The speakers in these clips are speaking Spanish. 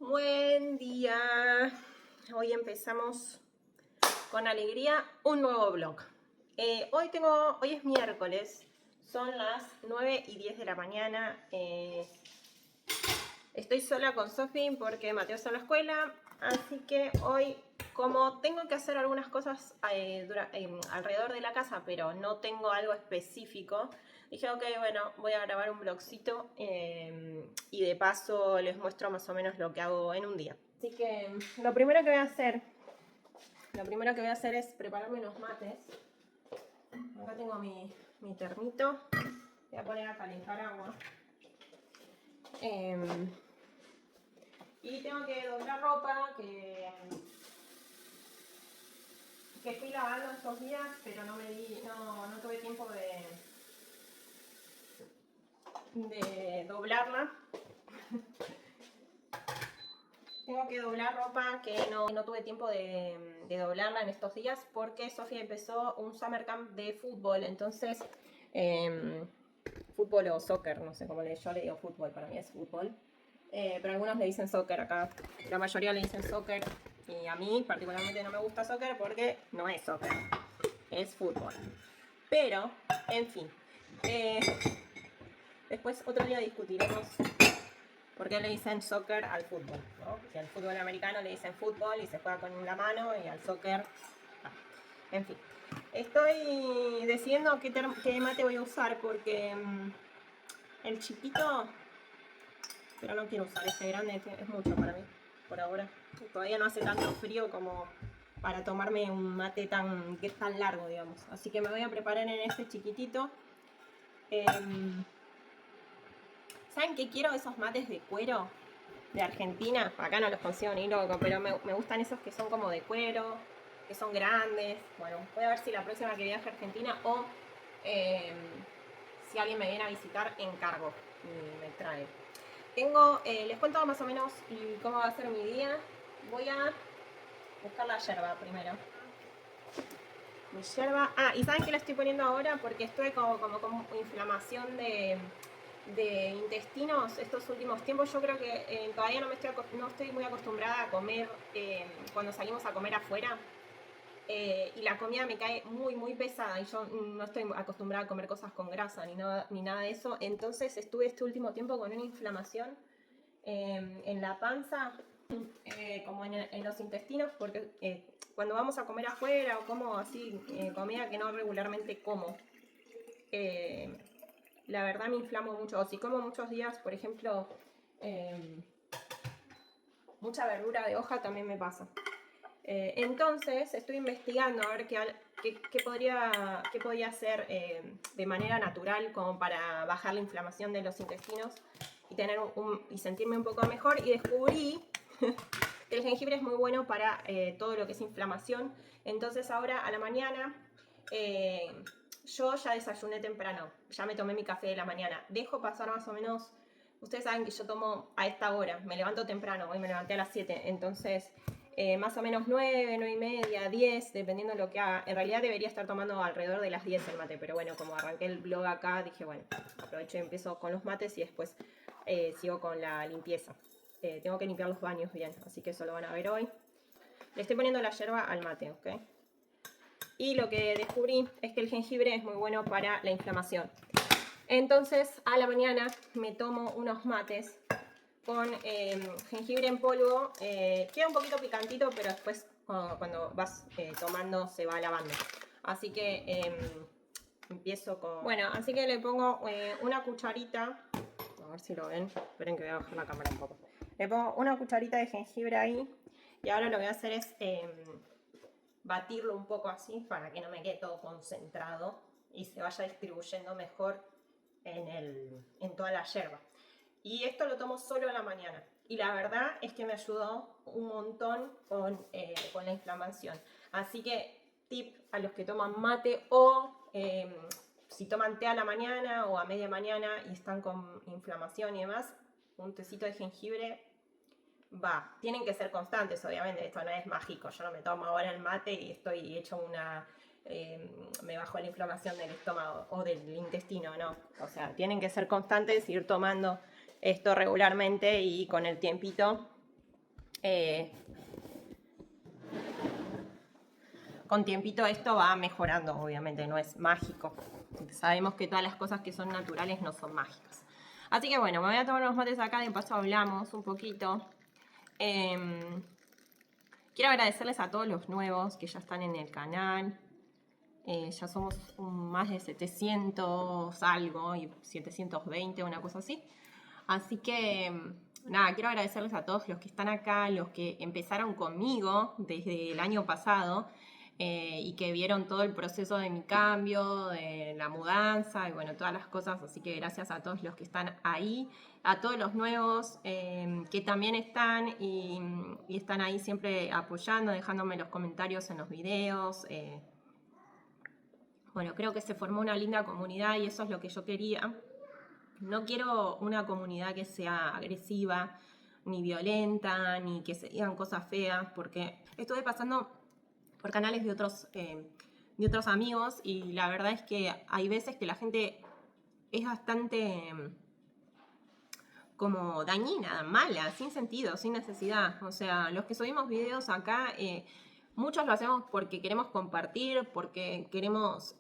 Buen día. Hoy empezamos con alegría un nuevo vlog. Hoy es miércoles, son las 9:10 de la mañana. Estoy sola con Sofi porque Mateo está en la escuela, así que hoy, como tengo que hacer algunas cosas alrededor de la casa, pero no tengo algo específico, dije, ok, bueno, voy a grabar un vlogcito y de paso les muestro más o menos lo que hago en un día. Así que lo primero que voy a hacer es prepararme unos mates. Acá tengo mi termito, voy a poner a calentar agua. Y tengo que doblar ropa que fui lavando estos días, pero no tuve tiempo de doblarla. Tengo que doblar ropa que no tuve tiempo de doblarla en estos días porque Sofía empezó un summer camp de fútbol. Entonces, fútbol o soccer, no sé cómo yo le digo fútbol, para mí es fútbol. Pero algunos le dicen soccer acá, la mayoría le dicen soccer. Y a mí particularmente no me gusta soccer porque no es soccer, es fútbol. Pero, en fin, después otro día discutiremos por qué le dicen soccer al fútbol, ¿no? Si al fútbol americano le dicen fútbol y se juega con la mano, y al soccer, en fin. Estoy decidiendo qué mate voy a usar porque el chiquito, pero no quiero usar este grande, es mucho para mí, por ahora. Todavía no hace tanto frío como para tomarme un mate que es tan largo, digamos. Así que me voy a preparar en este chiquitito. ¿Saben qué quiero? Esos mates de cuero de Argentina. Acá no los consigo ni loco, pero me gustan esos que son como de cuero, que son grandes. Bueno, voy a ver si la próxima que viaje a Argentina o si alguien me viene a visitar, encargo y me trae. Les cuento más o menos cómo va a ser mi día. Voy a buscar la yerba primero. Mi yerba. Y ¿saben qué le estoy poniendo ahora? Porque estoy como con inflamación de intestinos estos últimos tiempos. Yo creo que todavía no estoy muy acostumbrada a comer cuando salimos a comer afuera. Y la comida me cae muy pesada y yo no estoy acostumbrada a comer cosas con grasa ni nada de eso. Entonces estuve este último tiempo con una inflamación en la panza, como en los intestinos, porque cuando vamos a comer afuera o como así comida que no regularmente como, la verdad me inflamo mucho. O si como muchos días, por ejemplo, mucha verdura de hoja, también me pasa. Entonces estoy investigando a ver qué podía hacer de manera natural como para bajar la inflamación de los intestinos y sentirme un poco mejor. Y descubrí que el jengibre es muy bueno para todo lo que es inflamación. Entonces ahora a la mañana yo ya desayuné temprano, ya me tomé mi café de la mañana. Dejo pasar más o menos, ustedes saben que yo tomo a esta hora, me levanto temprano, hoy me levanté a las 7, entonces más o menos 9, 9:30, 10, dependiendo de lo que haga. En realidad debería estar tomando alrededor de las 10 el mate, pero bueno, como arranqué el vlog acá, dije, bueno, aprovecho y empiezo con los mates y después sigo con la limpieza. Tengo que limpiar los baños bien, así que eso lo van a ver hoy. Le estoy poniendo la yerba al mate, ¿ok? Y lo que descubrí es que el jengibre es muy bueno para la inflamación. Entonces, a la mañana me tomo unos mates con jengibre en polvo. Queda un poquito picantito, pero después cuando vas tomando se va lavando. Así que empiezo con... Bueno, así que le pongo una cucharita. A ver si lo ven. Esperen que voy a bajar la cámara un poco. Le pongo una cucharita de jengibre ahí. Y ahora lo que voy a hacer es batirlo un poco así para que no me quede todo concentrado y se vaya distribuyendo mejor en toda la yerba. Y esto lo tomo solo a la mañana. Y la verdad es que me ayudó un montón con la inflamación. Así que tip a los que toman mate o si toman té a la mañana o a media mañana y están con inflamación y demás, un tecito de jengibre va. Tienen que ser constantes, obviamente, esto no es mágico. Yo no me tomo ahora el mate y estoy hecho me bajó la inflamación del estómago o del intestino, no. O sea, tienen que ser constantes, ir tomando esto regularmente y con el tiempito con tiempito esto va mejorando, obviamente, no es mágico. Sabemos que todas las cosas que son naturales no son mágicas. Así que bueno, me voy a tomar unos mates acá, de paso hablamos un poquito. Quiero agradecerles a todos los nuevos que ya están en el canal. Ya somos más de 700 algo, y 720, una cosa así. Así que, nada, quiero agradecerles a todos los que están acá, los que empezaron conmigo desde el año pasado y que vieron todo el proceso de mi cambio, de la mudanza y bueno, todas las cosas. Así que gracias a todos los que están ahí, a todos los nuevos que también están y están ahí siempre apoyando, dejándome los comentarios en los videos. Bueno, creo que se formó una linda comunidad y eso es lo que yo quería. No quiero una comunidad que sea agresiva, ni violenta, ni que se digan cosas feas, porque estuve pasando por canales de otros amigos y la verdad es que hay veces que la gente es bastante como dañina, mala, sin sentido, sin necesidad. O sea, los que subimos videos acá, muchos lo hacemos porque queremos compartir, porque queremos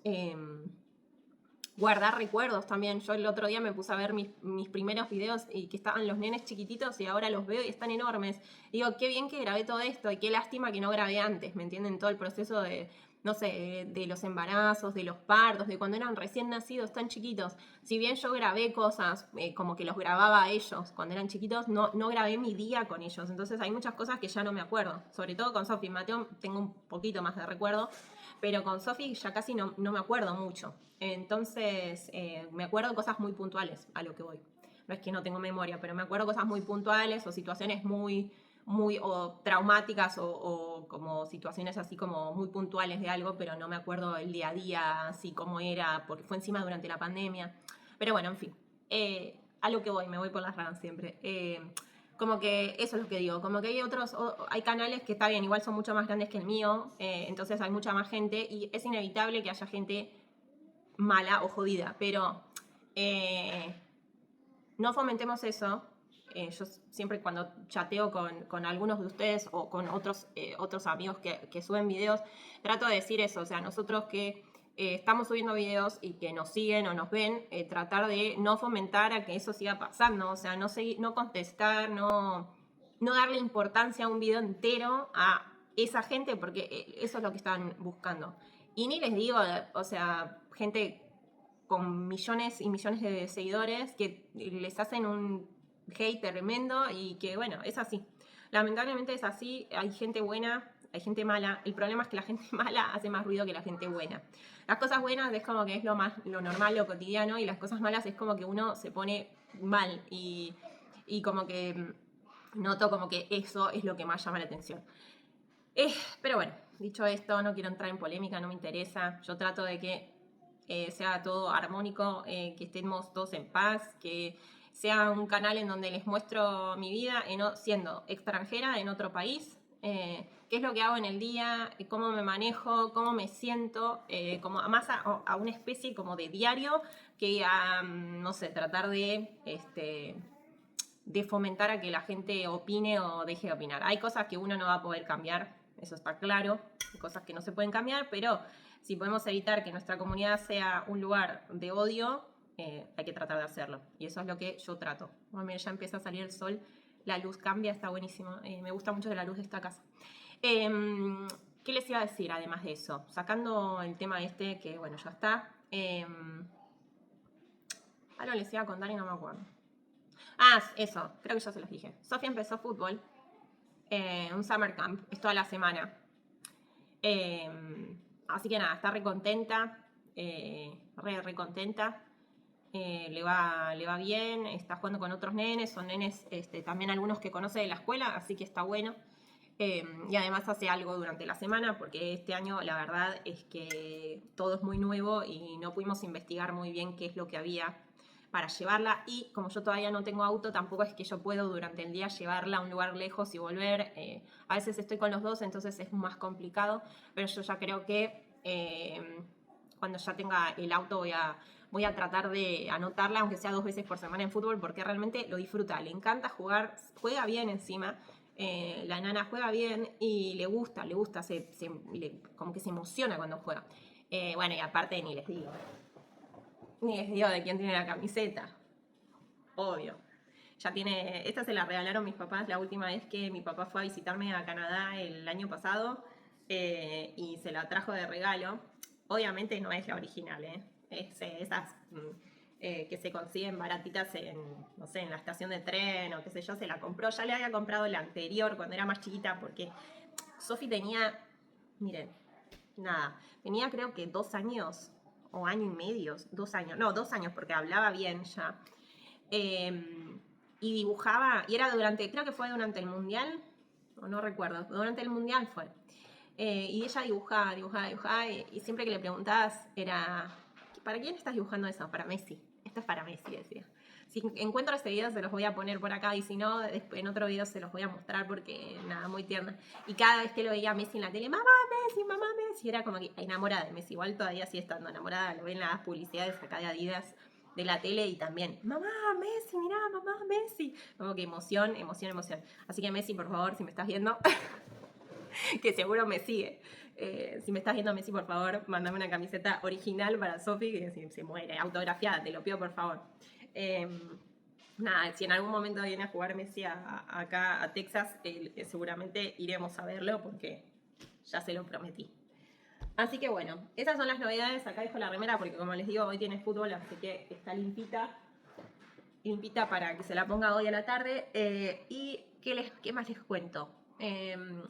guardar recuerdos también. Yo el otro día me puse a ver mis primeros videos y que estaban los nenes chiquititos y ahora los veo y están enormes. Digo, qué bien que grabé todo esto y qué lástima que no grabé antes, ¿me entienden? Todo el proceso de, no sé, de los embarazos, de los partos, de cuando eran recién nacidos, tan chiquitos. Si bien yo grabé cosas como que los grababa a ellos cuando eran chiquitos, no grabé mi día con ellos. Entonces hay muchas cosas que ya no me acuerdo. Sobre todo con Sofi. Mateo tengo un poquito más de recuerdo, pero con Sofi ya casi no me acuerdo mucho. Entonces, me acuerdo cosas muy puntuales a lo que voy. No es que no tengo memoria, pero me acuerdo cosas muy puntuales o situaciones muy o traumáticas o como situaciones así como muy puntuales de algo, pero no me acuerdo el día a día, así como era, porque fue encima durante la pandemia. Pero bueno, en fin, a lo que voy, me voy por las ramas siempre. Como que eso es lo que digo, como que hay hay canales que está bien, igual son mucho más grandes que el mío, entonces hay mucha más gente y es inevitable que haya gente mala o jodida, pero no fomentemos eso. Yo siempre cuando chateo con algunos de ustedes o con otros amigos que suben videos, trato de decir eso, o sea, nosotros que estamos subiendo videos y que nos siguen o nos ven, tratar de no fomentar a que eso siga pasando, o sea, no contestar, no darle importancia a un video entero a esa gente, porque eso es lo que están buscando. Y ni les digo, o sea, gente con millones y millones de seguidores que les hacen un hate tremendo y que bueno, es así. Lamentablemente es así, hay gente buena, hay gente mala. El problema es que la gente mala hace más ruido que la gente buena. Las cosas buenas es como que es lo normal, lo cotidiano, y las cosas malas es como que uno se pone mal y como que noto como que eso es lo que más llama la atención. Pero bueno, dicho esto, no quiero entrar en polémica, no me interesa. Yo trato de que sea todo armónico, que estemos todos en paz, que sea un canal en donde les muestro mi vida siendo extranjera en otro país, qué es lo que hago en el día, cómo me manejo, cómo me siento, como más a una especie como de diario que a, no sé, tratar de fomentar a que la gente opine o deje de opinar. Hay cosas que uno no va a poder cambiar, eso está claro, hay cosas que no se pueden cambiar, pero si podemos evitar que nuestra comunidad sea un lugar de odio, hay que tratar de hacerlo. Y eso es lo que yo trato. Bueno, mira, ya empieza a salir el sol, la luz cambia, está buenísimo. Me gusta mucho de la luz de esta casa. ¿Qué les iba a decir además de eso? Sacando el tema este, que bueno, ya está. Algo les iba a contar y no me acuerdo. Eso, creo que ya se los dije. Sofía empezó fútbol, un summer camp, es toda la semana. Así que nada, está re contenta, re contenta. Le va bien, está jugando con otros nenes, son nenes también algunos que conoce de la escuela, así que está bueno. Y además hace algo durante la semana, porque este año la verdad es que todo es muy nuevo y no pudimos investigar muy bien qué es lo que había para llevarla, y como yo todavía no tengo auto, tampoco es que yo puedo durante el día llevarla a un lugar lejos y volver. A veces estoy con los dos, entonces es más complicado, pero yo ya creo que cuando ya tenga el auto voy a tratar de anotarla, aunque sea 2 veces por semana en fútbol, porque realmente lo disfruta, le encanta jugar, juega bien encima. La nana juega bien y le gusta, como que se emociona cuando juega. Bueno, y aparte ni les digo. Ni les digo de quién tiene la camiseta. Obvio. Ya tiene, esta se la regalaron mis papás la última vez que mi papá fue a visitarme a Canadá el año pasado y se la trajo de regalo. Obviamente no es la original, es esas que se consiguen baratitas en, no sé, en la estación de tren o qué sé yo, se la compró. Ya le había comprado la anterior cuando era más chiquita porque Sofi tenía, miren, nada, tenía creo que 2 años o año y medio, 2 años, no, 2 años porque hablaba bien ya. Y dibujaba, y era durante, creo que fue durante el mundial, o no recuerdo, durante el mundial fue. Y ella dibujaba, y siempre que le preguntabas era, ¿para quién estás dibujando eso? Para Messi. Esto es para Messi, decía. Si encuentro ese video se los voy a poner por acá y si no, en otro video se los voy a mostrar porque nada, muy tierna. Y cada vez que lo veía a Messi en la tele, mamá Messi, era como que enamorada de Messi. Igual todavía sigue estando enamorada, lo ven en las publicidades acá de Adidas de la tele y también, mamá Messi, mirá, mamá Messi. Como que emoción. Así que Messi, por favor, si me estás viendo, que seguro me sigue. Si me estás viendo, Messi, por favor, mandame una camiseta original para Sofi, que se muere, autografiada, te lo pido, por favor. Nada, si en algún momento viene a jugar Messi acá a Texas, seguramente iremos a verlo porque ya se lo prometí. Así que bueno, esas son las novedades. Acá dejo la remera porque como les digo, hoy tiene fútbol, así que está limpita para que se la ponga hoy a la tarde. ¿Y qué más les cuento?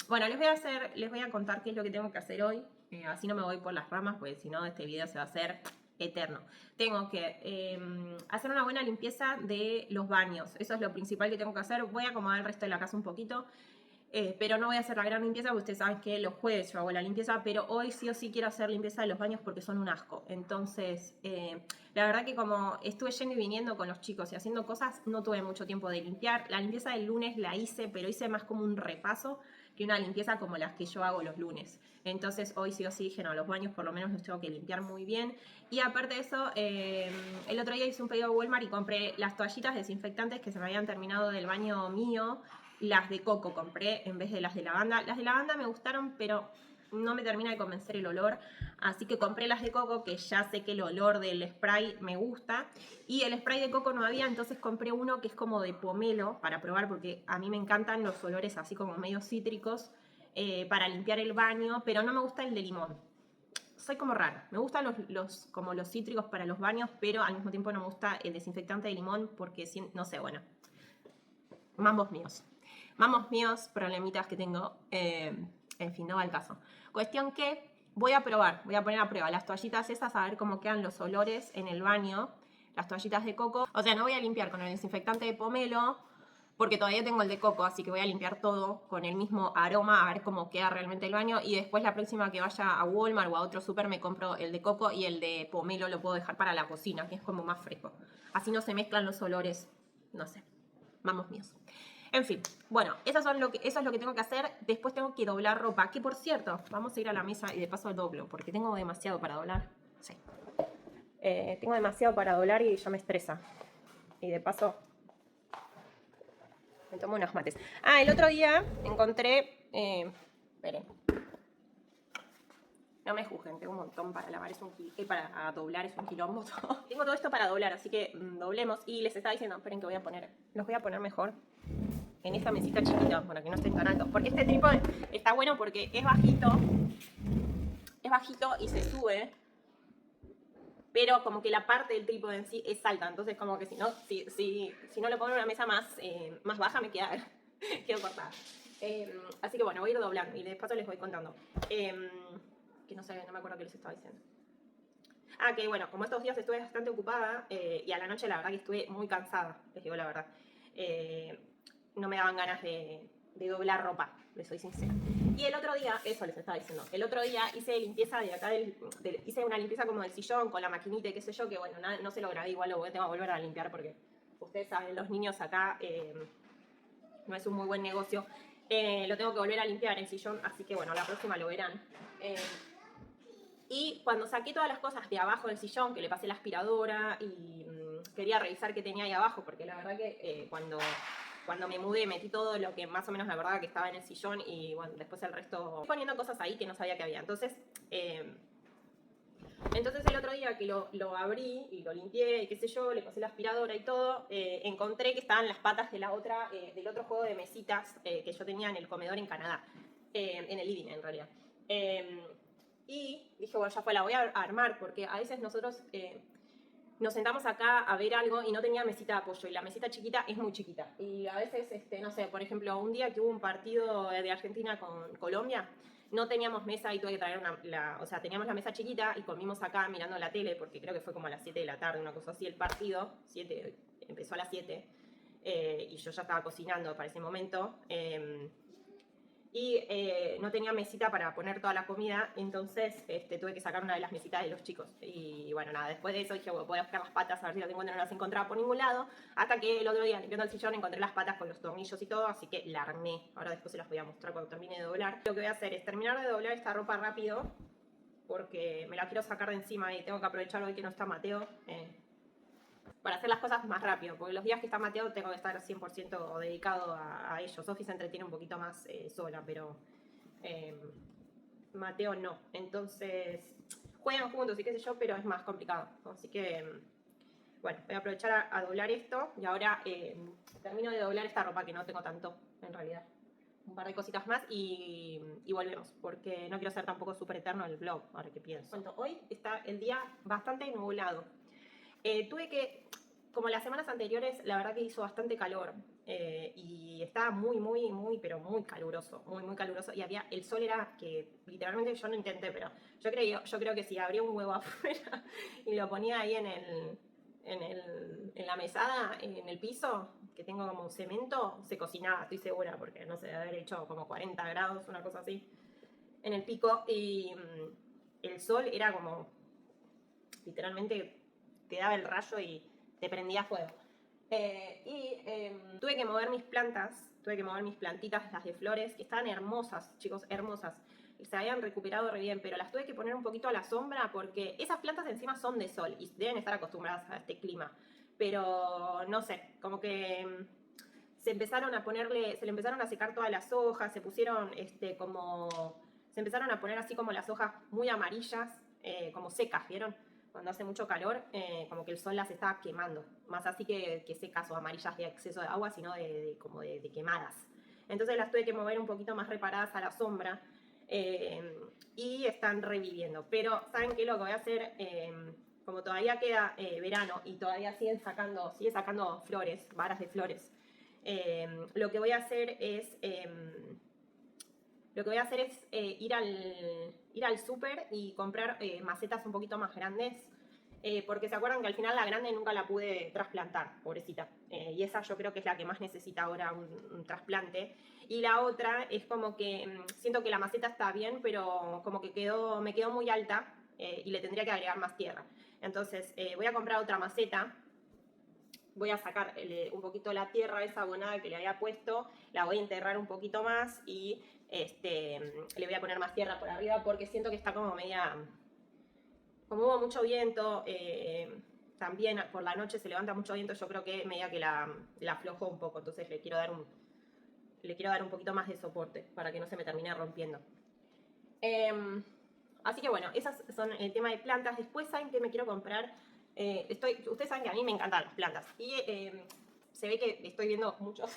Bueno, les voy a contar qué es lo que tengo que hacer hoy. Así no me voy por las ramas, porque si no este video se va a hacer eterno. Tengo que hacer una buena limpieza de los baños. Eso es lo principal que tengo que hacer. Voy a acomodar el resto de la casa un poquito. Pero no voy a hacer la gran limpieza, porque ustedes saben que los jueves yo hago la limpieza, pero hoy sí o sí quiero hacer limpieza de los baños porque son un asco. Entonces, la verdad que como estuve yendo y viniendo con los chicos y haciendo cosas, no tuve mucho tiempo de limpiar. La limpieza del lunes la hice, pero hice más como un repaso que una limpieza como las que yo hago los lunes. Entonces, hoy sí o sí dije, no, los baños por lo menos los tengo que limpiar muy bien. Y aparte de eso, el otro día hice un pedido a Walmart y compré las toallitas desinfectantes que se me habían terminado del baño mío. Las de coco compré en vez de las de lavanda. Las de lavanda me gustaron, pero no me termina de convencer el olor. Así que compré las de coco, que ya sé que el olor del spray me gusta. Y el spray de coco no había, entonces compré uno que es como de pomelo para probar, porque a mí me encantan los olores así como medio cítricos para limpiar el baño, pero no me gusta el de limón. Soy como rara. Me gustan como los cítricos para los baños, pero al mismo tiempo no me gusta el desinfectante de limón porque, no sé, bueno, mambos míos, problemitas que tengo, en fin, no va al caso. Cuestión que voy a poner a prueba las toallitas esas a ver cómo quedan los olores en el baño, las toallitas de coco. O sea, no voy a limpiar con el desinfectante de pomelo, porque todavía tengo el de coco, así que voy a limpiar todo con el mismo aroma a ver cómo queda realmente el baño. Y después la próxima que vaya a Walmart o a otro súper me compro el de coco y el de pomelo lo puedo dejar para la cocina, que es como más fresco. Así no se mezclan los olores, no sé, vamos míos. En fin, bueno, eso es lo que tengo que hacer. Después tengo que doblar ropa. Que por cierto, vamos a ir a la mesa y de paso doblo, porque tengo demasiado para doblar. Sí. Tengo demasiado para doblar y ya me estresa. Y de paso, me tomo unos mates. Ah, el otro día encontré... esperen. No me juzguen, tengo un montón para lavar, para doblar, es un quilombo. Tengo todo esto para doblar, así que doblemos. Y les estaba diciendo, esperen que los voy a poner mejor en esta mesita chiquita, para que no estén tan altos. Porque este trípode está bueno porque es bajito y se sube, pero como que la parte del trípode en sí es alta. Entonces como que si no lo pongo en una mesa más baja me quedo cortada. Así que bueno, voy a ir doblando y de paso les voy contando. Que no me acuerdo qué les estaba diciendo. Ah, que bueno, como estos días estuve bastante ocupada y a la noche la verdad que estuve muy cansada, les digo la verdad. No me daban ganas de doblar ropa, les soy sincera. Y el otro día, eso les estaba diciendo, el otro día hice limpieza de acá, hice una limpieza como del sillón con la maquinita y qué sé yo, que bueno, no se lo grabé, igual lo tengo que volver a limpiar porque ustedes saben, los niños acá no es un muy buen negocio. Lo tengo que volver a limpiar el sillón, así que bueno, la próxima lo verán. Y cuando saqué todas las cosas de abajo del sillón, que le pasé la aspiradora y quería revisar qué tenía ahí abajo, porque la verdad que cuando cuando me mudé metí todo lo que más o menos me acordaba que estaba en el sillón y bueno, después el resto poniendo cosas ahí que no sabía que había. Entonces el otro día que lo abrí y lo limpié y qué sé yo, le pasé la aspiradora y todo, encontré que estaban las patas de del otro juego de mesitas que yo tenía en el comedor en Canadá, en el living en realidad. Y dije, bueno, ya fue, la voy a armar porque a veces nosotros nos sentamos acá a ver algo y no tenía mesita de apoyo y la mesita chiquita es muy chiquita. Y a veces, no sé, por ejemplo, un día que hubo un partido de Argentina con Colombia, no teníamos mesa y tuve que traer o sea, teníamos la mesa chiquita y comimos acá mirando la tele, porque creo que fue como a las 7 de la tarde, una cosa así, el partido, empezó a las 7, y yo ya estaba cocinando para ese momento, y no tenía mesita para poner toda la comida, entonces tuve que sacar una de las mesitas de los chicos. Y bueno, nada, después de eso dije, bueno, voy a buscar las patas a ver si las encuentro, no las encontraba por ningún lado, hasta que el otro día limpiando el sillón encontré las patas con los tornillos y todo, así que la armé. Ahora después se las voy a mostrar cuando termine de doblar. Lo que voy a hacer es terminar de doblar esta ropa rápido, porque me la quiero sacar de encima y tengo que aprovechar hoy que no está Mateo, para hacer las cosas más rápido, porque los días que está Mateo tengo que estar 100% dedicado a ellos. Sofi se entretiene un poquito más sola, pero Mateo no. Entonces, juegan juntos y qué sé yo, pero es más complicado. Así que, bueno, voy a aprovechar a doblar esto y ahora termino de doblar esta ropa que no tengo tanto, en realidad. Un par de cositas más y volvemos, porque no quiero ser tampoco súper eterno el vlog, ahora que pienso. Bueno, hoy está el día bastante nublado. Tuve que, como las semanas anteriores, la verdad que hizo bastante calor y estaba pero muy caluroso, muy caluroso. Y el sol era que literalmente yo no intenté, pero yo creo que si abría un huevo afuera y lo ponía ahí en la mesada, en el piso, que tengo como cemento, se cocinaba, estoy segura, porque no sé, debe haber hecho como 40 grados, una cosa así, en el pico. Y el sol era como, literalmente, te daba el rayo y te prendía fuego. Tuve que mover mis plantitas, las de flores, que estaban hermosas, chicos, hermosas. Se habían recuperado re bien, pero las tuve que poner un poquito a la sombra porque esas plantas encima son de sol y deben estar acostumbradas a este clima. Pero no sé, como que se le empezaron a secar todas las hojas, se empezaron a poner así como las hojas muy amarillas, como secas, ¿vieron? Cuando hace mucho calor, como que el sol las está quemando. Más así que secas o amarillas de exceso de agua, sino como de quemadas. Entonces las tuve que mover un poquito más reparadas a la sombra. Y están reviviendo. Pero, ¿saben qué? Lo que voy a hacer, como todavía queda verano y todavía sigue sacando flores, varas de flores, lo que voy a hacer es ir al súper y comprar macetas un poquito más grandes, porque se acuerdan que al final la grande nunca la pude trasplantar, pobrecita. Y esa yo creo que es la que más necesita ahora un trasplante. Y la otra es como que siento que la maceta está bien, pero como que me quedó muy alta y le tendría que agregar más tierra. Entonces voy a comprar otra maceta. Voy a sacar un poquito la tierra esa abonada que le había puesto, la voy a enterrar un poquito más y le voy a poner más tierra por arriba porque siento que está como media, como hubo mucho viento, también por la noche se levanta mucho viento, yo creo que media que la aflojó un poco, entonces le quiero dar un poquito más de soporte para que no se me termine rompiendo. Así que bueno, esas son el tema de plantas. Después, ¿saben qué me quiero comprar? Ustedes saben que a mí me encantan las plantas y se ve que estoy viendo muchos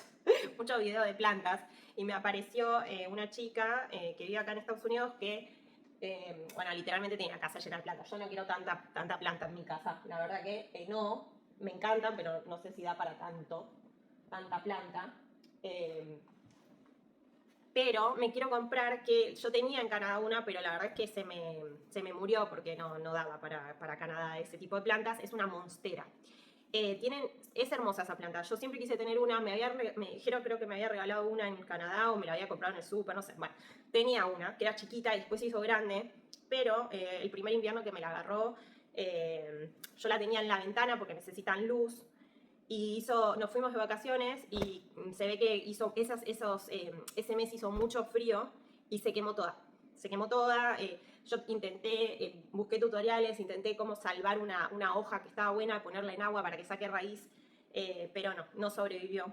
videos de plantas y me apareció una chica que vive acá en Estados Unidos que, bueno, literalmente tiene la casa llena de plantas. Yo no quiero tanta planta en mi casa, la verdad que no, me encantan, pero no sé si da para tanta planta. Pero me quiero comprar, que yo tenía en Canadá una, pero la verdad es que se me murió porque no daba para Canadá ese tipo de plantas. Es una monstera. Es hermosa esa planta. Yo siempre quise tener una, me dijeron, creo que me había regalado una en Canadá o me la había comprado en el súper, no sé. Bueno, tenía una que era chiquita y después se hizo grande, pero el primer invierno que me la agarró, yo la tenía en la ventana porque necesitan luz. Y nos fuimos de vacaciones y se ve que ese mes hizo mucho frío y se quemó toda. Yo intenté, busqué tutoriales, intenté cómo salvar una hoja que estaba buena, ponerla en agua para que saque raíz, pero no sobrevivió.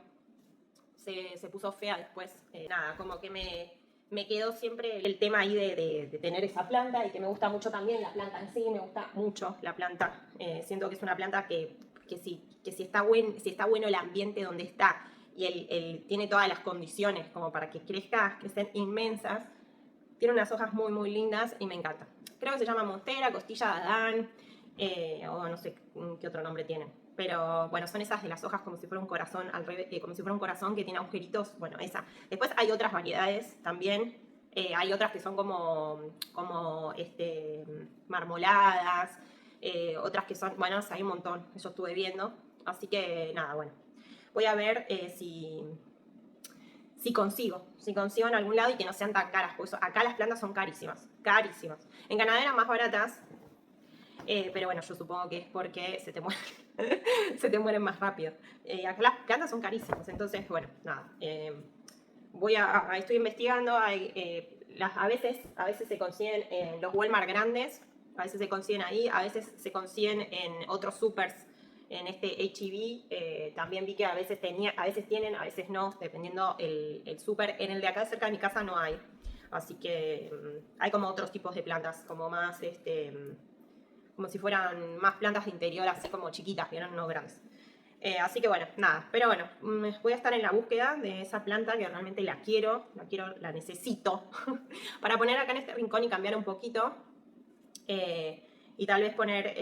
se puso fea después. Nada, como que me quedó siempre el tema ahí de tener esa planta y que me gusta mucho también la planta en sí, me gusta mucho la planta. Siento que es una planta que si está bueno el ambiente donde está y tiene todas las condiciones como para que crezca, que estén inmensas, tiene unas hojas muy, muy lindas y me encanta. Creo que se llama Monstera, Costilla de Adán, o no sé qué otro nombre tiene. Pero bueno, son esas de las hojas como si fuera un corazón, al revés, como si fuera un corazón que tiene agujeritos. Bueno, esa. Después hay otras variedades también. Hay otras que son como marmoladas. Otras que son, bueno, hay un montón. Yo estuve viendo. Así que nada, bueno. Voy a ver si consigo en algún lado y que no sean tan caras, porque acá las plantas son carísimas, carísimas. En Canadá eran más baratas, pero bueno, yo supongo que es porque se te mueren, se te mueren más rápido. Acá las plantas son carísimas, entonces, bueno, nada. Estoy investigando, a veces se consiguen en los Walmart grandes, a veces se consiguen ahí, a veces se consiguen en otros supers, en este H-E-B. También vi que a veces tienen, a veces no, dependiendo el súper. En el de acá cerca de mi casa no hay, así que hay como otros tipos de plantas, como más, como si fueran más plantas de interior, así como chiquitas, ¿vieron? No grandes. Así que bueno, nada, pero bueno, voy a estar en la búsqueda de esa planta que realmente la la necesito, para poner acá en este rincón y cambiar un poquito. Y tal vez poner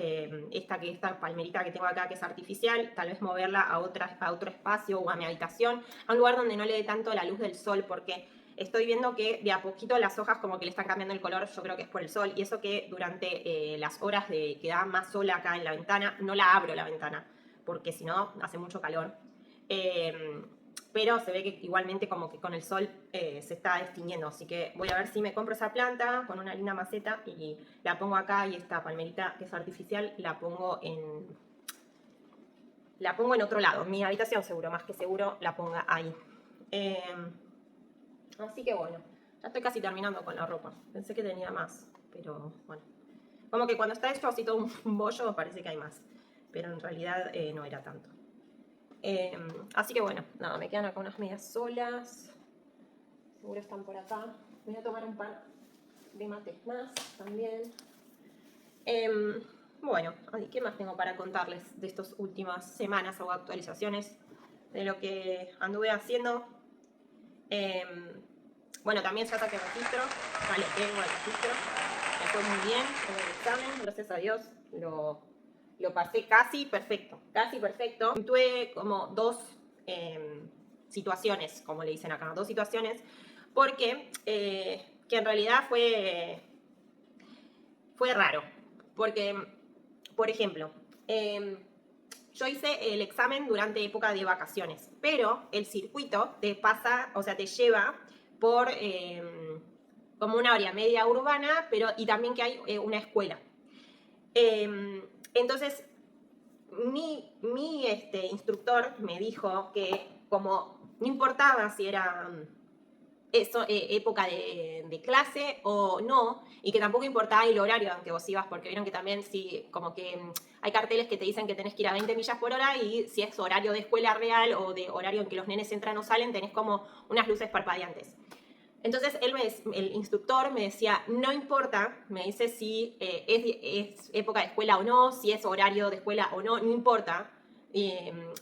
esta palmerita que tengo acá, que es artificial, tal vez moverla a otro espacio o a mi habitación, a un lugar donde no le dé tanto la luz del sol, porque estoy viendo que de a poquito las hojas como que le están cambiando el color. Yo creo que es por el sol, y eso que durante las horas que da más sol acá en la ventana, no la abro la ventana, porque si no hace mucho calor. Pero se ve que igualmente como que con el sol se está extinguiendo, así que voy a ver si me compro esa planta con una linda maceta y la pongo acá, y esta palmerita que es artificial la pongo en otro lado, en mi habitación seguro, más que seguro la ponga ahí. Así que bueno, ya estoy casi terminando con la ropa, pensé que tenía más, pero bueno, como que cuando está hecho así todo un bollo parece que hay más, pero en realidad no era tanto. Así que bueno, nada, me quedan acá unas medias solas. Seguro están por acá. Voy a tomar un par de mates más también. Bueno, ¿qué más tengo para contarles de estas últimas semanas? Hago actualizaciones de lo que anduve haciendo. Bueno, también ya saqué registro. Vale, tengo el registro. Me fue muy bien en el examen, gracias a Dios. Lo pasé casi perfecto, casi perfecto. Tuve como dos situaciones, como le dicen acá, dos situaciones, porque que en realidad fue raro. Porque, por ejemplo, yo hice el examen durante época de vacaciones, pero el circuito te pasa, o sea, te lleva por como una área media urbana, y también que hay una escuela. Entonces, mi instructor me dijo que como no importaba si era época de clase o no, y que tampoco importaba el horario en que vos ibas, porque vieron que también como que hay carteles que te dicen que tenés que ir a 20 millas por hora, y si es horario de escuela real o de horario en que los nenes entran o salen, tenés como unas luces parpadeantes. Entonces el instructor me decía, no importa, me dice si es época de escuela o no, si es horario de escuela o no, no importa.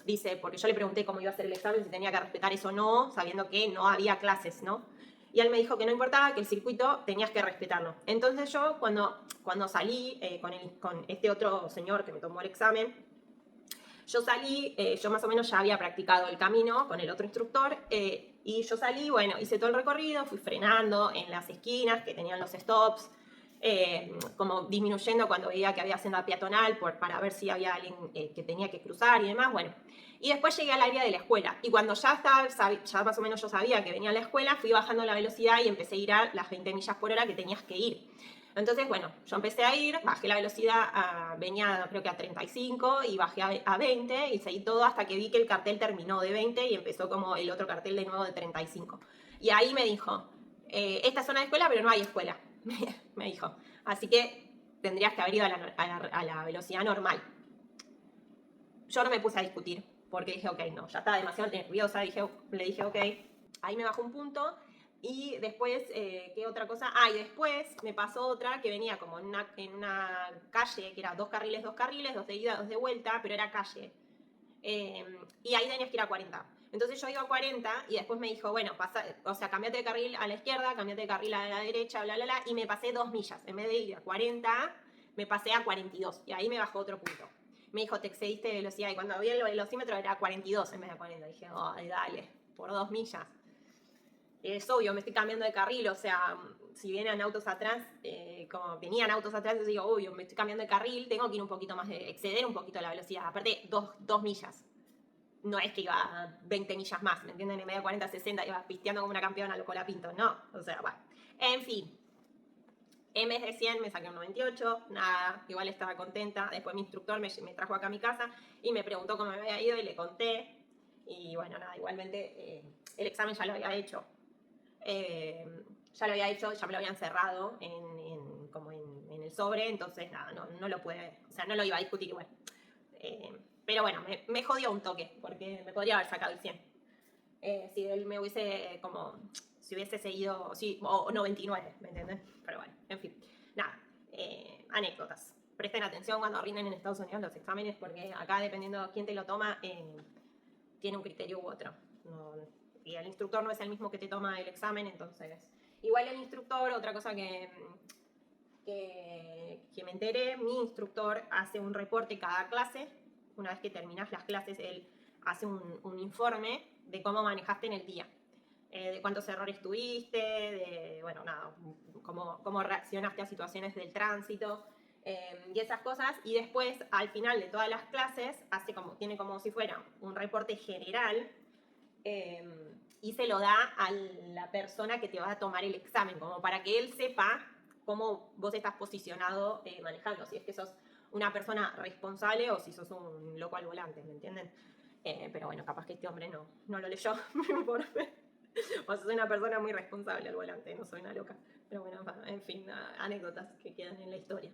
Dice, porque yo le pregunté cómo iba a hacer el examen, si tenía que respetar eso o no, sabiendo que no había clases, ¿no? Y él me dijo que no importaba, que el circuito tenías que respetarlo. Entonces yo cuando salí con este otro señor que me tomó el examen, yo salí, yo más o menos ya había practicado el camino con el otro instructor, y yo salí, bueno, hice todo el recorrido, fui frenando en las esquinas que tenían los stops, como disminuyendo cuando veía que había senda peatonal para ver si había alguien que tenía que cruzar y demás, bueno. Y después llegué al área de la escuela, y cuando ya más o menos yo sabía que venía a la escuela, fui bajando la velocidad y empecé a ir a las 20 millas por hora que tenías que ir. Entonces, bueno, yo empecé a ir, bajé la velocidad, venía creo que a 35 y bajé a 20 y seguí todo hasta que vi que el cartel terminó de 20 y empezó como el otro cartel de nuevo de 35. Y ahí me dijo, esta es zona de escuela, pero no hay escuela, me dijo. Así que tendrías que haber ido a la velocidad normal. Yo no me puse a discutir. porque dije, ok, no, ya estaba demasiado nerviosa, le dije, ok, ahí me bajó un punto. Y después, ¿qué otra cosa? Y después me pasó otra que venía como en una calle, que era 2 carriles, 2 de ida, 2 de vuelta, pero era calle. Y ahí tenías que ir a 40. Entonces yo iba a 40 y después me dijo, bueno, cambiate de carril a la izquierda, cambiate de carril a la derecha, bla, bla, bla, y me pasé 2 millas. En vez de ir a 40, me pasé a 42, y ahí me bajó otro punto. Me dijo, te excediste de velocidad, y cuando vi el velocímetro era 42 en vez de 40. Dije, ay, dale, por 2 millas. Es obvio, me estoy cambiando de carril, o sea, si vienen autos atrás, como venían autos atrás, yo digo, obvio, me estoy cambiando de carril, tengo que ir un poquito más, exceder un poquito la velocidad. Aparte, 2 millas. No es que iba a 20 millas más, ¿me entienden? En medio de 40, 60, iba pisteando como una campeona, lo Colapinto, no. O sea, bueno. En fin. En vez de 100 me saqué un 98, nada, igual estaba contenta. Después mi instructor me trajo acá a mi casa y me preguntó cómo me había ido y le conté. Y bueno, nada, igualmente el examen ya lo había hecho. Ya me lo habían cerrado como en el sobre, entonces nada, no lo pude, o sea, no lo iba a discutir igual. Pero bueno, me jodió un toque, porque me podría haber sacado el 100. Si él me hubiese, si hubiese seguido, o 99, ¿me entienden? Pero bueno, en fin, nada, anécdotas. Presten atención cuando rinden en Estados Unidos los exámenes, porque acá, dependiendo de quién te lo toma, tiene un criterio u otro. Y el instructor no es el mismo que te toma el examen, entonces... Igual el instructor, otra cosa que me enteré, mi instructor hace un reporte cada clase. Una vez que terminas las clases, él hace un informe de cómo manejaste en el día. De cuántos errores tuviste, cómo reaccionaste a situaciones del tránsito, y esas cosas. Y después, al final de todas las clases, tiene como si fuera un reporte general, y se lo da a la persona que te va a tomar el examen, como para que él sepa cómo vos estás posicionado manejando, si es que sos una persona responsable o si sos un loco al volante, ¿me entienden? Pero bueno, capaz que este hombre no lo leyó, o soy una persona muy responsable al volante, no soy una loca. Pero bueno, en fin, anécdotas que quedan en la historia.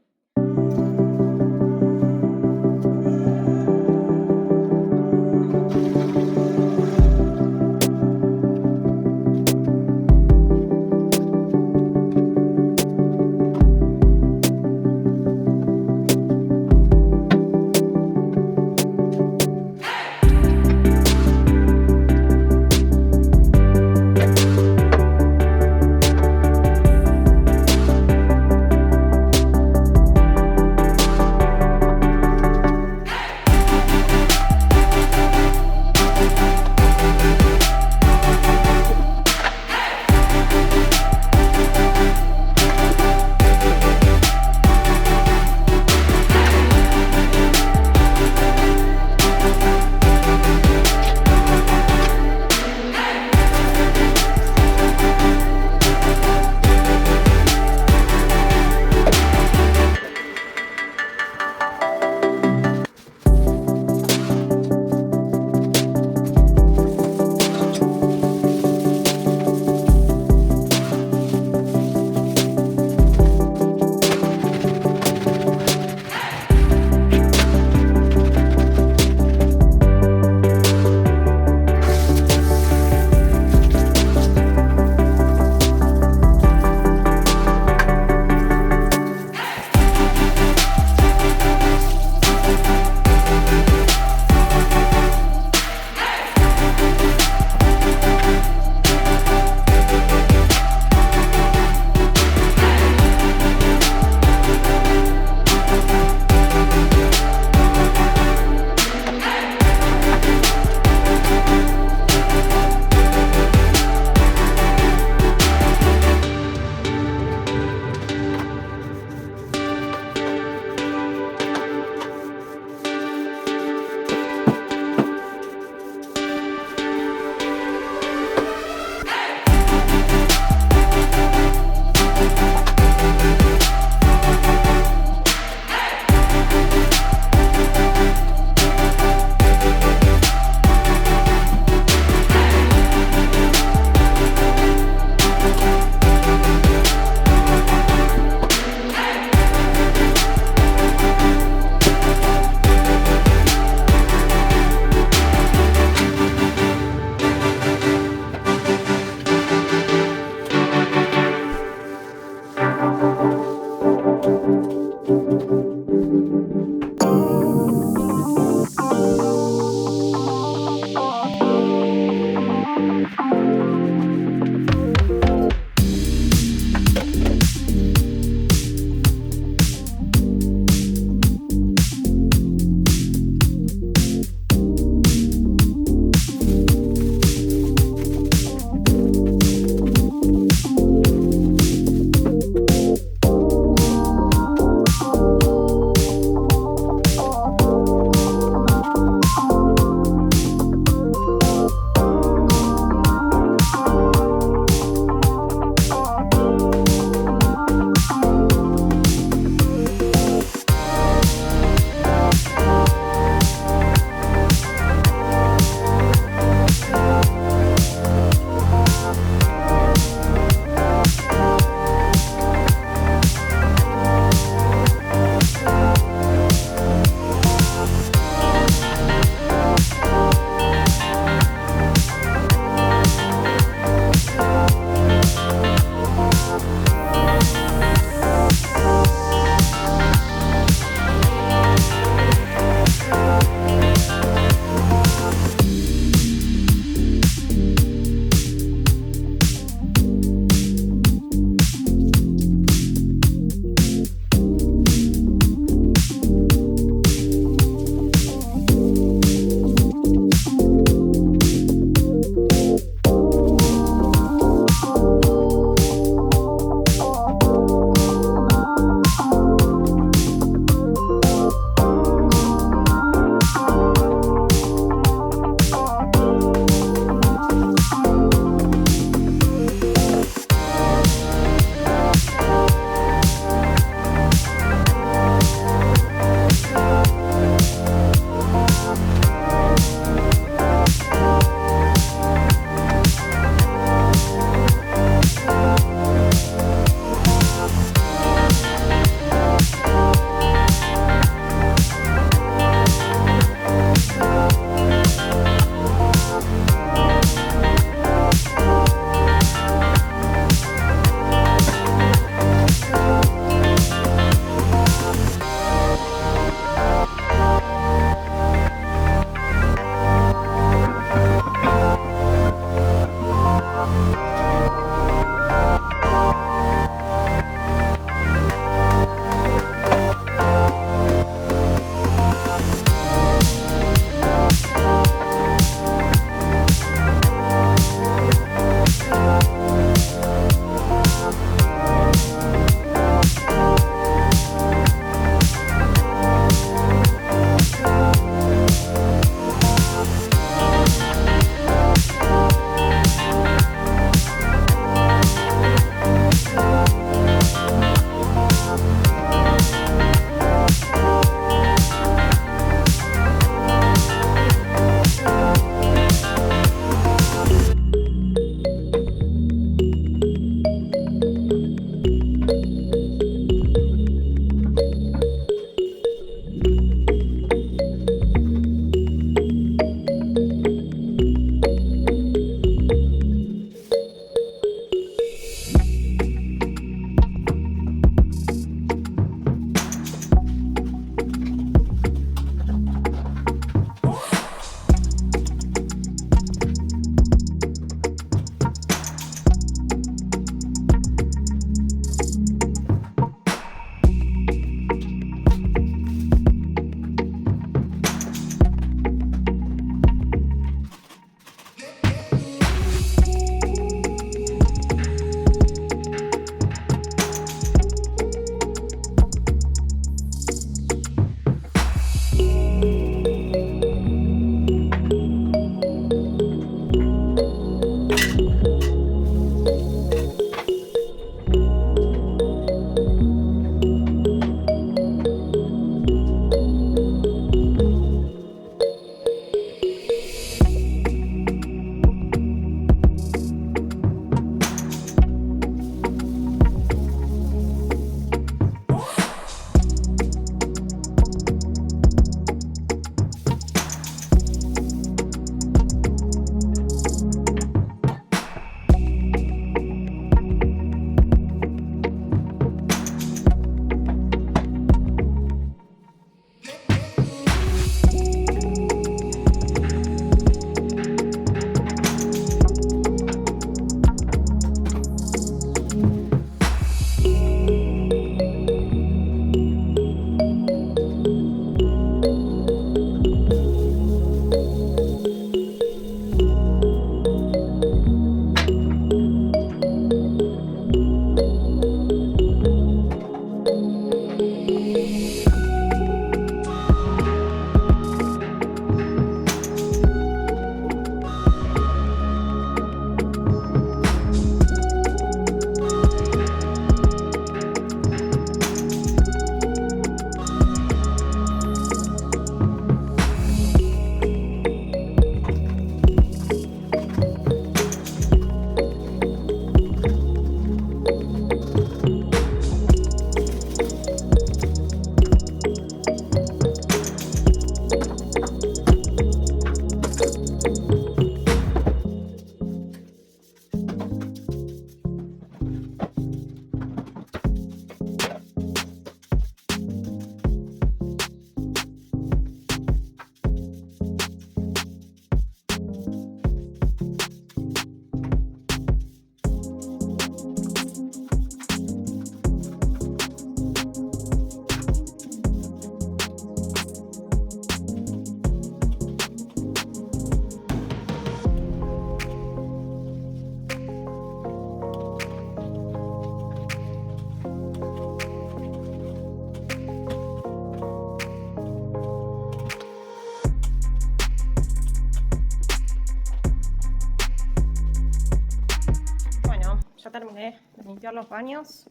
Ya terminé de limpiar los baños.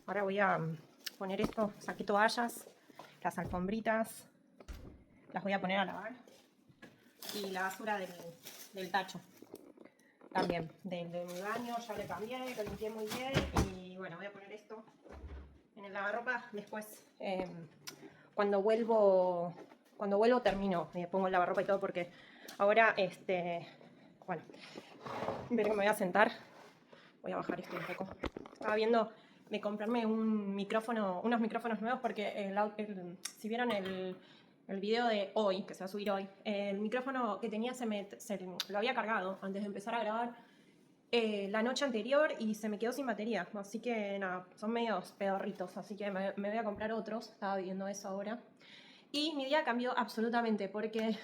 Ahora voy a poner esto, saqué toallas, las alfombritas, las voy a poner a lavar. Y la basura del tacho. También, de mi baño, ya le cambié, lo limpié muy bien. Y bueno, voy a poner esto en el lavarropa. Después, cuando vuelvo termino, pongo el lavarropa y todo, porque ahora, bueno, veré que me voy a sentar. Voy a bajar esto un poco. Estaba viendo de comprarme unos micrófonos nuevos porque si vieron el video de hoy, que se va a subir hoy, el micrófono que tenía lo había cargado antes de empezar a grabar la noche anterior y se me quedó sin batería. Así que nada, son medios pedorritos, así que me voy a comprar otros. Estaba viendo eso ahora. Y mi día cambió absolutamente porque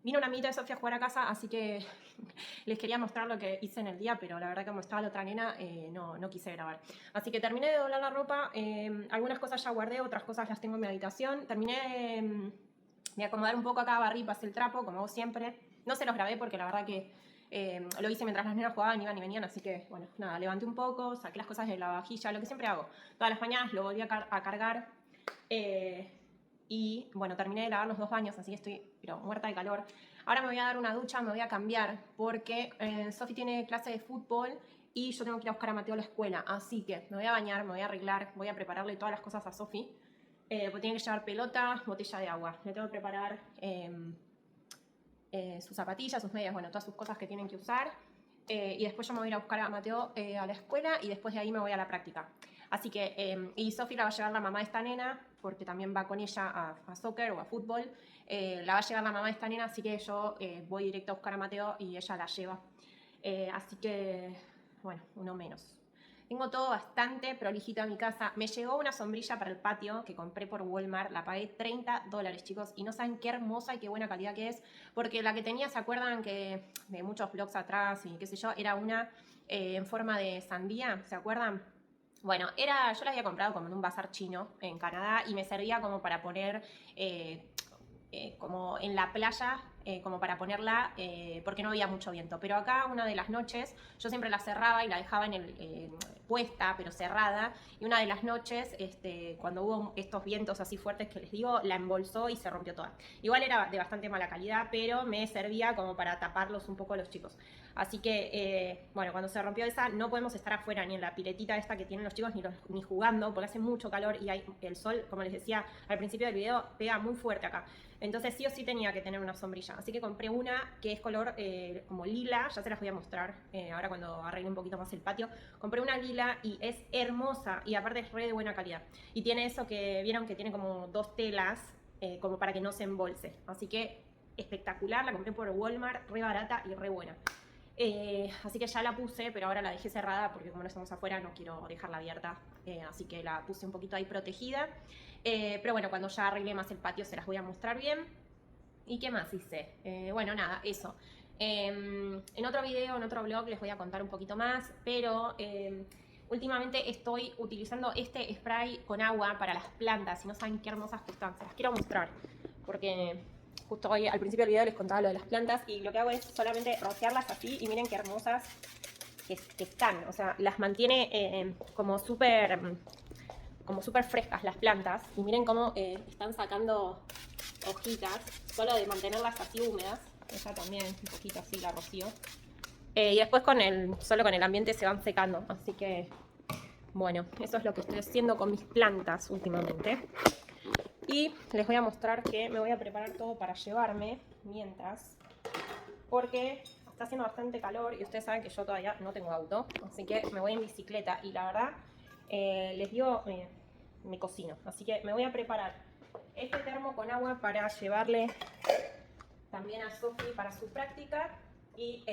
vino una amiguita de Sofía a jugar a casa, así que les quería mostrar lo que hice en el día, pero la verdad que como estaba la otra nena, no quise grabar. Así que terminé de doblar la ropa, algunas cosas ya guardé, otras cosas las tengo en mi habitación. Terminé de acomodar un poco acá, barrí, pasé el trapo, como hago siempre. No se los grabé porque la verdad que lo hice mientras las nenas jugaban, iban y venían, así que bueno, nada, levanté un poco, saqué las cosas de la vajilla, lo que siempre hago. Todas las mañanas lo volví a cargar. Y bueno, terminé de lavar los 2 baños, así que estoy pero muerta de calor. Ahora me voy a dar una ducha, me voy a cambiar, porque Sofi tiene clase de fútbol y yo tengo que ir a buscar a Mateo a la escuela. Así que me voy a bañar, me voy a arreglar, voy a prepararle todas las cosas a Sofi. Porque tiene que llevar pelota, botella de agua. Le tengo que preparar sus zapatillas, sus medias, bueno, todas sus cosas que tienen que usar. Y después yo me voy a ir a buscar a Mateo a la escuela y después de ahí me voy a la práctica. Así que, y Sofi la va a llevar la mamá de esta nena, porque también va con ella a soccer o a fútbol. La va a llevar la mamá de esta nena, así que yo voy directo a buscar a Mateo y ella la lleva. Así que, bueno, uno menos. Tengo todo bastante prolijito en mi casa. Me llegó una sombrilla para el patio que compré por Walmart. La pagué $30, chicos. Y no saben qué hermosa y qué buena calidad que es. Porque la que tenía, ¿se acuerdan que de muchos vlogs atrás y qué sé yo? Era una en forma de sandía, ¿se acuerdan? Bueno, yo la había comprado como en un bazar chino en Canadá y me servía como para poner como en la playa como para ponerla, porque no había mucho viento. Pero acá una de las noches, yo siempre la cerraba y la dejaba puesta, pero cerrada. Y una de las noches, cuando hubo estos vientos así fuertes que les digo, la embolsó y se rompió toda. Igual era de bastante mala calidad, pero me servía como para taparlos un poco a los chicos. Así que, bueno, cuando se rompió esa, no podemos estar afuera ni en la piletita esta que tienen los chicos, ni jugando, porque hace mucho calor y el sol, como les decía al principio del video, pega muy fuerte acá. Entonces sí o sí tenía que tener una sombrilla. Así que compré una que es color como lila, ya se las voy a mostrar ahora cuando arregle un poquito más el patio. Compré una lila y es hermosa y aparte es re de buena calidad. Y tiene eso que vieron que tiene como 2 telas, como para que no se embolse. Así que espectacular, la compré por Walmart, re barata y re buena. Así que ya la puse, pero ahora la dejé cerrada porque como no estamos afuera no quiero dejarla abierta, así que la puse un poquito ahí protegida. Pero bueno, cuando ya arregle más el patio se las voy a mostrar bien. ¿Y qué más hice? Bueno, nada, eso. En otro video, en otro vlog les voy a contar un poquito más, pero últimamente estoy utilizando este spray con agua para las plantas y no saben qué hermosas que están. Se las quiero mostrar porque justo hoy al principio del video les contaba lo de las plantas y lo que hago es solamente rociarlas así y miren qué hermosas que están. O sea, las mantiene como súper frescas las plantas y miren cómo están sacando hojitas solo de mantenerlas así húmedas. Ella también un poquito así la rocío. Y después solo con el ambiente se van secando. Así que, bueno, eso es lo que estoy haciendo con mis plantas últimamente. Y les voy a mostrar que me voy a preparar todo para llevarme mientras. Porque está haciendo bastante calor y ustedes saben que yo todavía no tengo auto. Así que me voy en bicicleta y la verdad, les digo, me cocino. Así que me voy a preparar este termo con agua para llevarle también a Sofi para su práctica. Y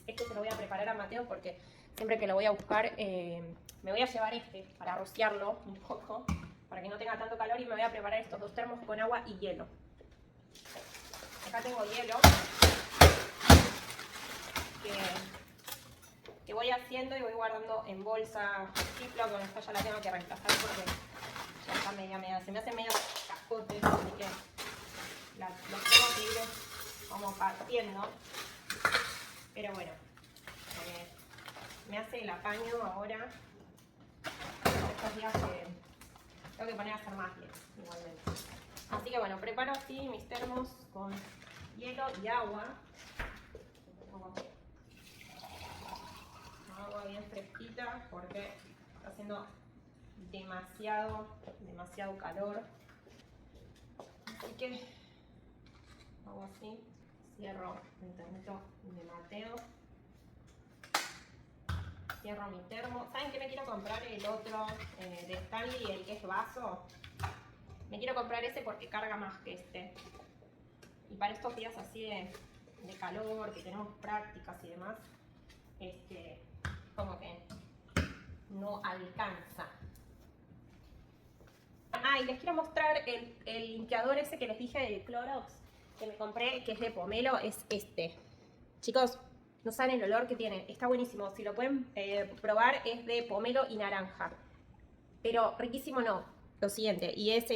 este se lo voy a preparar a Mateo porque siempre que lo voy a buscar me voy a llevar para rociarlo un poco, para que no tenga tanto calor, y me voy a preparar estos 2 termos con agua y hielo. Acá tengo hielo que voy haciendo y voy guardando en bolsa Ziploc, con esta ya la tengo que reemplazar porque ya está media, se me hace medio cascotes, así que los tengo que ir como partiendo. Pero bueno, me hace el apaño ahora. Estos días que tengo que poner a hacer más leche, igualmente. Así que bueno, preparo así mis termos con hielo y agua. Agua bien fresquita porque está haciendo demasiado calor. Así que hago así, cierro el termito de Mateo. Cierro mi termo. ¿Saben qué me quiero comprar? El otro de Stanley, el que es vaso. Me quiero comprar ese porque carga más que este. Y para estos días así de calor, que tenemos prácticas y demás, como que no alcanza. Ah, y les quiero mostrar el limpiador ese que les dije de Clorox, que me compré, que es de pomelo, es este. Chicos, no saben el olor que tiene, está buenísimo. Si lo pueden probar, es de pomelo y naranja. Pero riquísimo no, lo siguiente, y es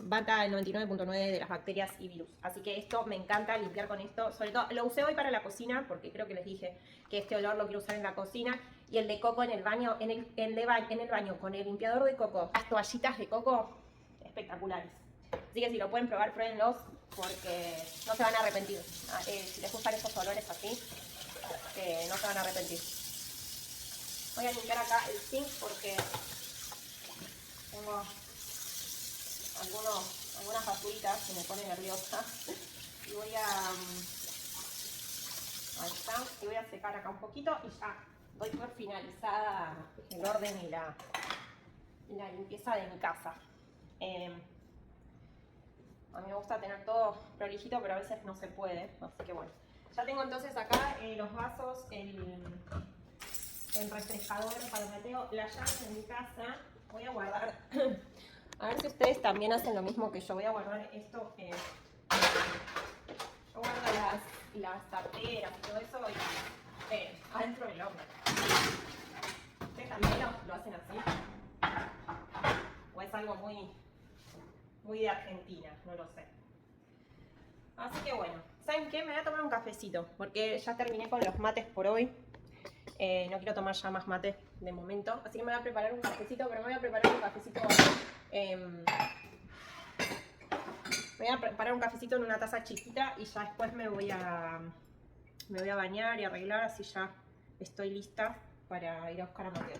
mata el 99.9 de las bacterias y virus. Así que esto me encanta limpiar con esto. Sobre todo, lo usé hoy para la cocina, porque creo que les dije que este olor lo quiero usar en la cocina. Y el de coco en el baño, en el baño con el limpiador de coco, las toallitas de coco, espectaculares. Así que si lo pueden probar, pruébenlos, porque no se van a arrepentir. Si les gustan estos olores así, no se van a arrepentir. Voy a limpiar acá el zinc porque tengo algunas basuritas que me ponen nerviosa. Y voy a... ahí está. Y voy a secar acá un poquito y ya doy por finalizada el orden y la limpieza de mi casa. A mí me gusta tener todo prolijito, pero a veces no se puede. Así que bueno. Ya tengo entonces acá los vasos, el refrescador para Mateo, la llave de mi casa. Voy a guardar, a ver si ustedes también hacen lo mismo que yo. Voy a guardar esto, yo guardo las tarteras y todo eso adentro del horno. ¿Ustedes también lo hacen así? ¿O es algo muy de Argentina? No lo sé. Así que bueno, ¿saben qué? Me voy a tomar un cafecito, porque ya terminé con los mates por hoy. No quiero tomar ya más mate de momento, así que me voy a preparar un cafecito, pero me voy a preparar un cafecito... me voy a preparar un cafecito en una taza chiquita y ya después me voy a bañar y arreglar, así ya estoy lista para ir a buscar a Mateo.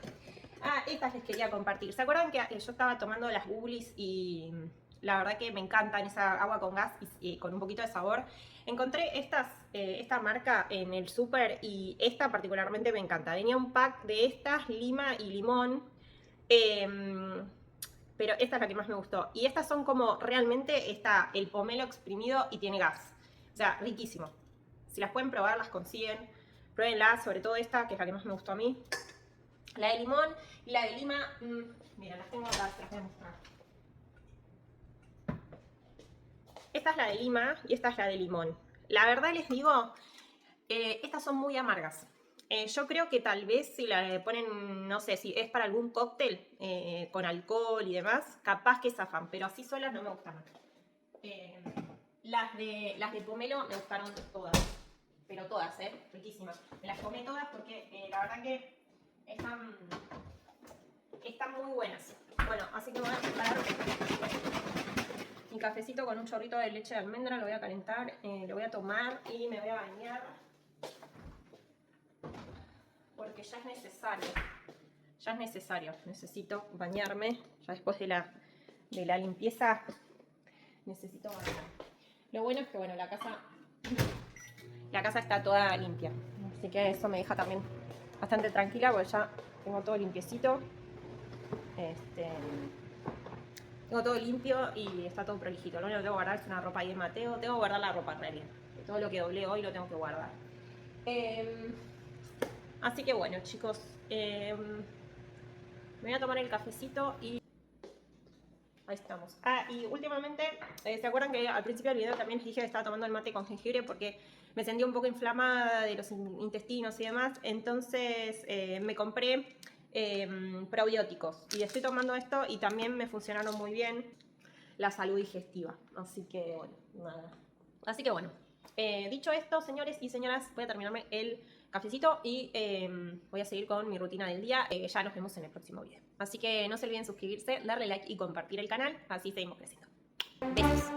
Ah, estas les quería compartir. ¿Se acuerdan que yo estaba tomando las Bublis y la verdad que me encantan, esa agua con gas y con un poquito de sabor? Encontré esta marca en el súper y esta particularmente me encanta. Venía un pack de estas, lima y limón. Pero esta es la que más me gustó. Y estas son como, realmente está el pomelo exprimido y tiene gas. O sea, riquísimo. Si las pueden probar, las consiguen. Pruébenlas, sobre todo esta, que es la que más me gustó a mí. La de limón y la de lima, mira, las tengo acá, se las voy a mostrar. Esta es la de lima y esta es la de limón. La verdad les digo, estas son muy amargas. Yo creo que tal vez si la ponen, no sé, si es para algún cóctel con alcohol y demás, capaz que zafan, pero así solas no me gustan. Las de pomelo me gustaron todas, pero todas, riquísimas. Me las comí todas porque la verdad que están muy buenas. Bueno, así que voy a preparar mi cafecito con un chorrito de leche de almendra, lo voy a calentar, lo voy a tomar y me voy a bañar. Porque ya es necesario, necesito bañarme, ya después de la limpieza, necesito bañarme. Lo bueno es que, bueno, la casa está toda limpia, así que eso me deja también bastante tranquila, porque ya tengo todo limpiecito, tengo todo limpio y está todo prolijito. Lo único que tengo que guardar es una ropa ahí de Mateo, tengo que guardar la ropa en realidad, todo lo que doblé hoy lo tengo que guardar. Así que bueno, chicos, me voy a tomar el cafecito y ahí estamos. Ah, y últimamente, ¿se acuerdan que al principio del video también les dije que estaba tomando el mate con jengibre porque me sentía un poco inflamada de los intestinos y demás? Entonces me compré probióticos y estoy tomando esto y también me funcionaron muy bien la salud digestiva. Así que bueno, nada. Así que bueno, dicho esto, señores y señoras, voy a terminarme el cafecito y voy a seguir con mi rutina del día. Ya nos vemos en el próximo video. Así que no se olviden suscribirse, darle like y compartir el canal. Así seguimos creciendo. Besos.